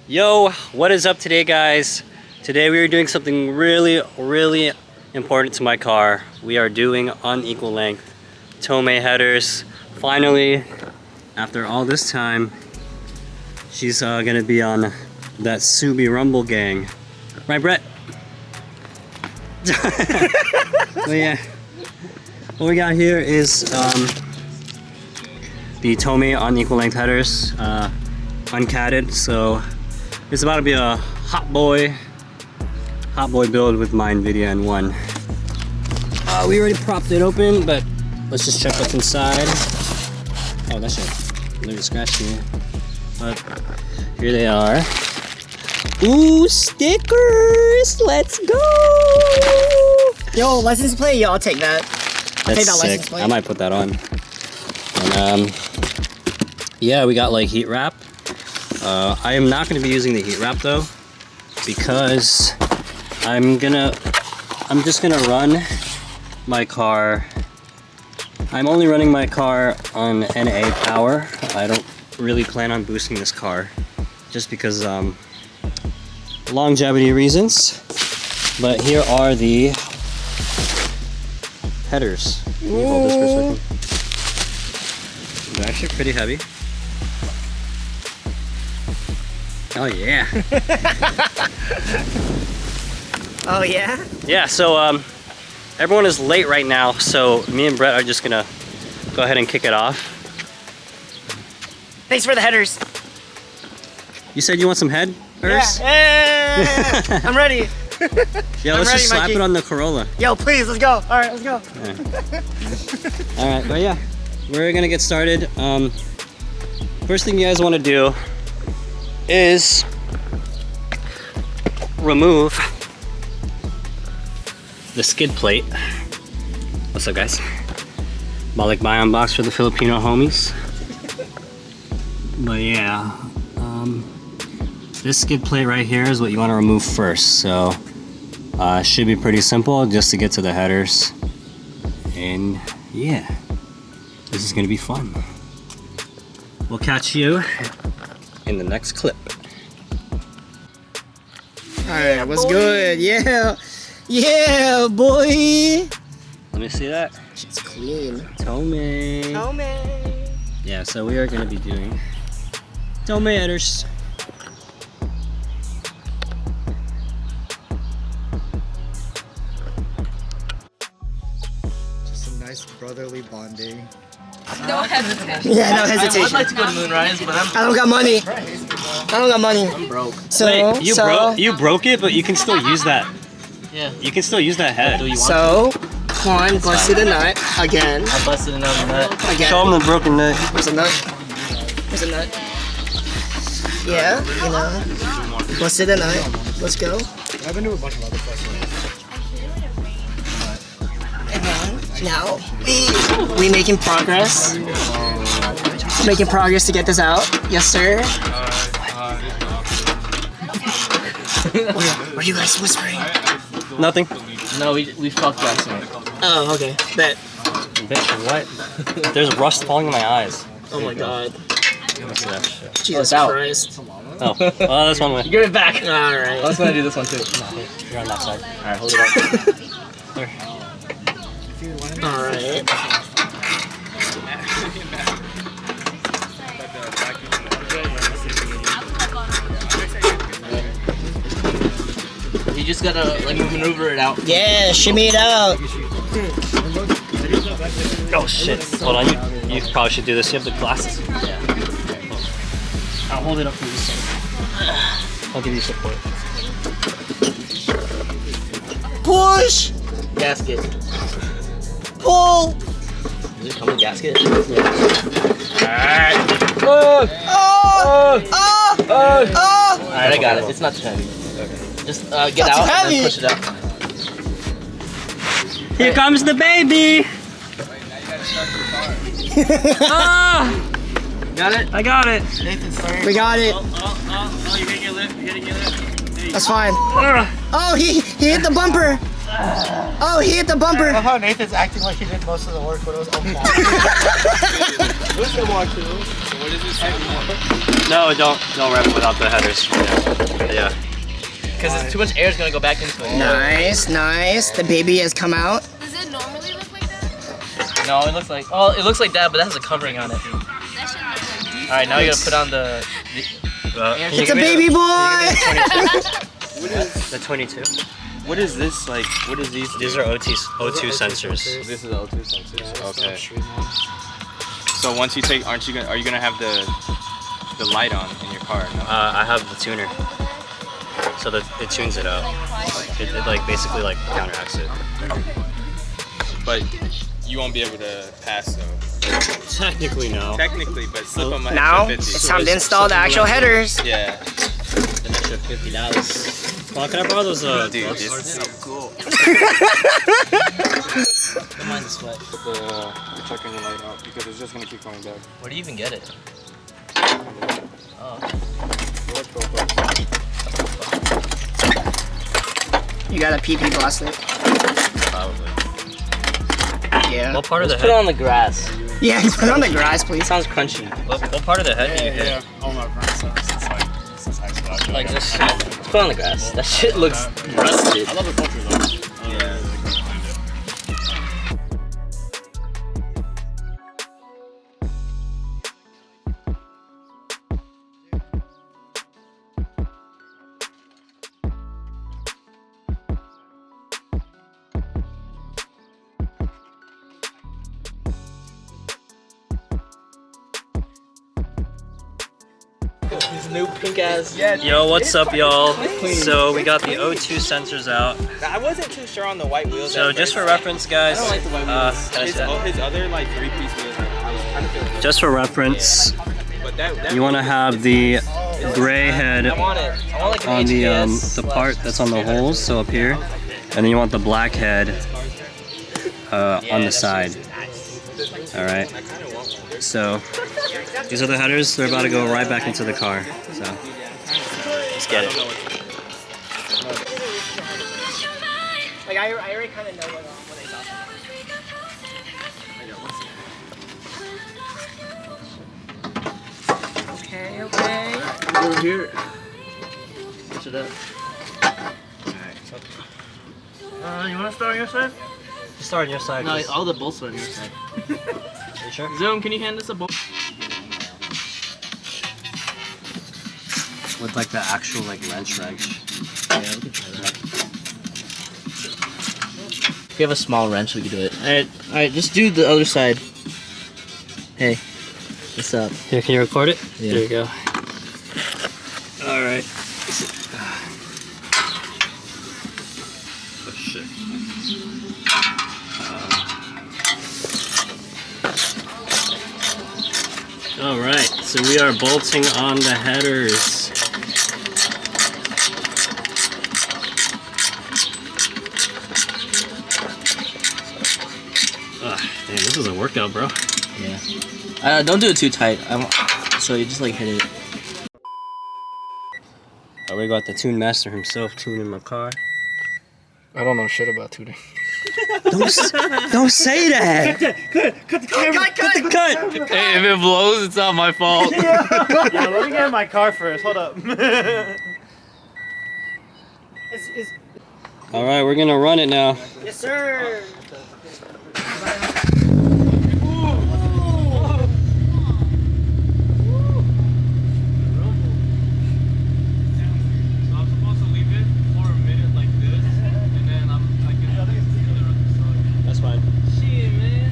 Yo, what is up today, guys? Today we are doing something really important to my car. We are doing unequal length Tomei headers. Finally, after all this time, she's gonna be on that Subi Rumble gang. Right, Brett? So yeah, what we got here is the Tomei unequal length headers, uncatted. So it's about to be a hot boy build with my Invidia and one. We already propped it open, but let's just check what's inside. Oh, that shit, a little scratchy. But here they are. Ooh, stickers! Let's go! Yo, license plate, yo, I'll take that. I'll take that That's license sick. plate. I might put that on. And yeah, we got like heat wrap. I am not going to be using the heat wrap though, because I'm just gonna run my car. I'm only running my car on NA power. I don't really plan on boosting this car, just because longevity reasons. But here are the headers. Can you hold this for a second? They're actually pretty heavy. Oh yeah. Oh yeah? Yeah, so everyone is late right now, so me and Brett are just gonna go ahead and kick it off. Thanks for the headers. You said you want some headers? Yeah. I'm ready. Yeah, I'm let's ready, just slap Mikey. it on the Corolla. Yo, please, let's go. All right, let's go. Alright, but yeah, we're gonna get started. First thing you guys wanna do is remove the skid plate. What's up, guys? Balik Bayan box for the Filipino homies. But yeah, this skid plate right here is what you want to remove first. So should be pretty simple just to get to the headers. And yeah, this is gonna be fun. We'll catch you in the next clip. Alright, what's good? Yeah. Yeah, boy. Let me see that. It's clean. Tomei. Tomei. Yeah, so we are gonna be doing Tomei headers. Just a nice brotherly bonding. No hesitation. Yeah, no I would hesitation. like to go to Moonrise, but I don't got money. I don't got money. I'm broke. So, Wait, you broke it, but you can still use that. Yeah. You can still use that head. Do you want So, Quan busted a nut again. I busted another nut. Again. Show him the broken nut. There's a nut. There's a nut. Yeah, you know. Busted a nut. Let's go. I've been to a bunch of other festivals. And then, now, we making progress. Making progress to get this out. Yes, sir. What are you guys whispering? Nothing. No, we fucked last night. Oh, okay. Bet. Bitch, what? There's rust falling in my eyes. Oh my god. What's that shit? Jesus it's out. Christ. Oh, well, that's one way. Give it back. Alright. I was gonna do this one too. You're on that side. Alright, hold it up. There. Alright. You just gotta like maneuver it out. Yeah, shimmy it out. Oh shit. Hold on, you probably should do this. You have the glasses. Yeah. I'll hold it up for you. I'll give you support. Push! Gasket. Pull! Does it come with gasket? Alright. Oh! Alright, I got it. It's not too heavy. Just get Not too out and heavy. then push it out. Here comes the baby! Ah! Got it? I got it. We got it. Oh, you're hitting your lip. You're hitting your lip. That's fine. Ah. Oh, he hit the bumper. Oh, he hit the I bumper. love how Nathan's acting like he did most of the work, but it was all Who's gonna watch it? What is this? No, don't wrap it without the headers. Yeah. Because too much air is gonna go back into it. Nice, nice. The baby has come out. Does it normally look like that? No, it looks like it looks like that, but that has a covering on it. That should look like decent. All right, now you gotta put on the It's a baby boy! The 22. What is this like? What is these? These are O2 sensors. This is O2 sensors. Okay. So once you take, are you gonna have the light on in your car? No? I have the tuner, so that it tunes it out. It like basically like counteracts it. But you won't be able to pass though. Technically, no. Technically, but slip on my Now, extra 50. it's time to install the actual headers. Yeah. An extra $50. Well, can I borrow those? Dude, this is so cool. Don't mind the sweat. Put the checker in the light out because it's just gonna keep going back. Where do you even get it? Oh. You got a PP plastic. Probably. Yeah. What part of the Put it head? on the grass. Yeah, put it on the grass, It please. sounds crunchy. What part of the head do you hit? All my friends since high school. I feel Like this. Put it on the grass. That shit looks rusted. I love the culture though. Yeah. These new pink ass. Yo, what's up, y'all? So we got the O2 sensors out. I wasn't too sure on the white wheels. So just for reference, guys, I don't like the white wheels. can I see that? His other like 3-piece wheels, I was kind of feeling. Just for reference, But that you want to have the gray head I want it. I want like an on the HKS part that's on the holes, so up here, and then you want the black head on the side. All right. So these are the headers. They're about to go right back into the car. So let's get it. Like, I already kind of know what they talking about. Okay, okay. over here. Switch it up. You want to start on your side? Start on your side. No, all the bolts are on your side. You sure? Zoom, can you hand us a bolt? With like the actual like wrench. Yeah, we can try that. If we have a small wrench, we can do it. Alright, just do the other side. Hey, what's up? Here, can you record it? Yeah. There you go. All right. Oh shit. All right, so we are bolting on the headers. Damn, this is a workout, bro. Yeah. Don't do it too tight. So you just like hit it. We got the tune master himself tuning my car. I don't know shit about tuning. Don't say that. Cut the camera. Cut the cut. Hey, if it blows, it's not my fault. Yeah, let me get in my car first. Hold up. All right, we're gonna run it now. Yes, sir. That's fine. Shit, man.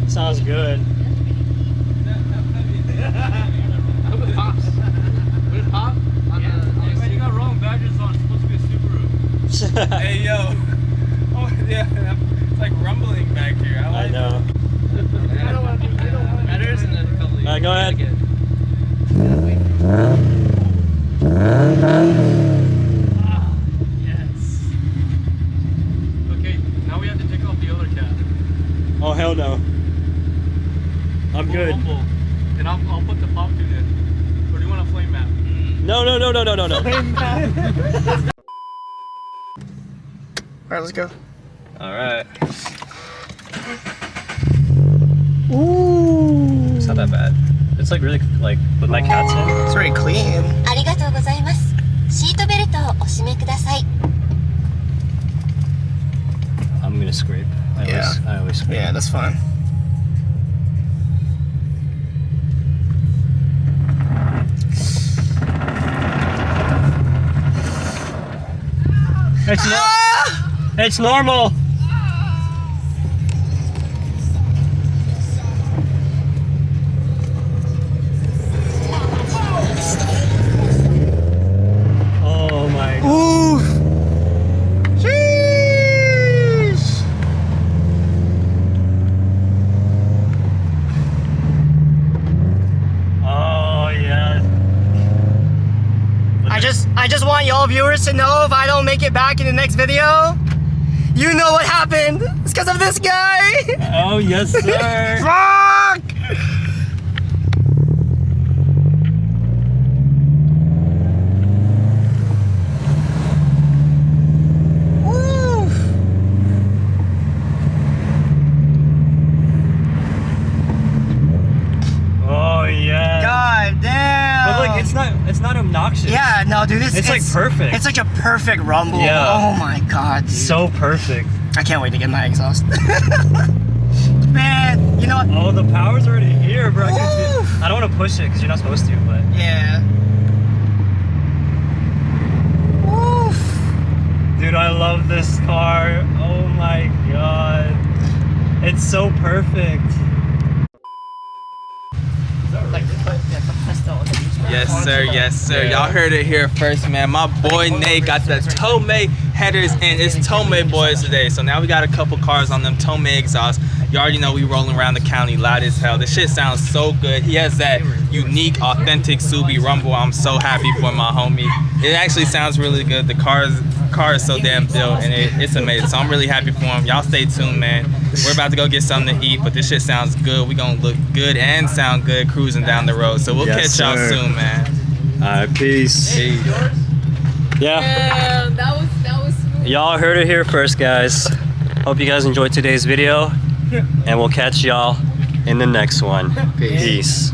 Sounds good. I hope it pops. Would it pop? Yeah. You got wrong badges on. It's supposed to be a Subaru. Hey, yo. Oh, yeah. It's like rumbling back here. I know. Headers and then a couple of All right, go ahead. Yes. Okay, now we have to take off the other cap. Oh hell no. I'm good. And I'll put the pop tune in. Or do you want a flame map? No. Alright, let's go. All right. Ooh. It's not that bad. It's like really like with my cats in. It's very clean. ありがとうございます。シートベルトをお締めください。 I'm gonna scrape. I always scrape. Yeah, that's fine. It's normal. Oh my god. Ooh. Sheesh. Oh yeah. I just want y'all viewers to know if I don't make it back in the next video, you know what happened. It's because of this guy. Oh yes, sir. Fuck. Woo. Oh yeah. God damn. But like it's not obnoxious. Yeah, no, dude, It's like perfect. It's like a perfect rumble. Yeah. Oh my god, dude. So perfect. I can't wait to get my exhaust. Man, you know what? Oh, the power's already here, bro. Oof. I don't want to push it because you're not supposed to, but Yeah. Oof. dude, I love this car. Oh my god. It's so perfect. Yes sir. Y'all heard it here first, man. My boy Nate got the Tomei headers and it's Tomei boys today. So now we got a couple cars on them Tomei exhausts. You already know we rolling around the county loud as hell. This shit sounds so good. He has that unique, authentic Subi rumble. I'm so happy for my homie. It actually sounds really good. The car is so damn built and it's amazing. So I'm really happy for him. Y'all stay tuned, man. We're about to go get something to eat, but this shit sounds good. We gonna look good and sound good cruising down the road. So we'll catch y'all soon, man. Alright, peace. Yeah. That was smooth. Y'all heard it here first, guys. Hope you guys enjoyed today's video, and we'll catch y'all in the next one. Peace.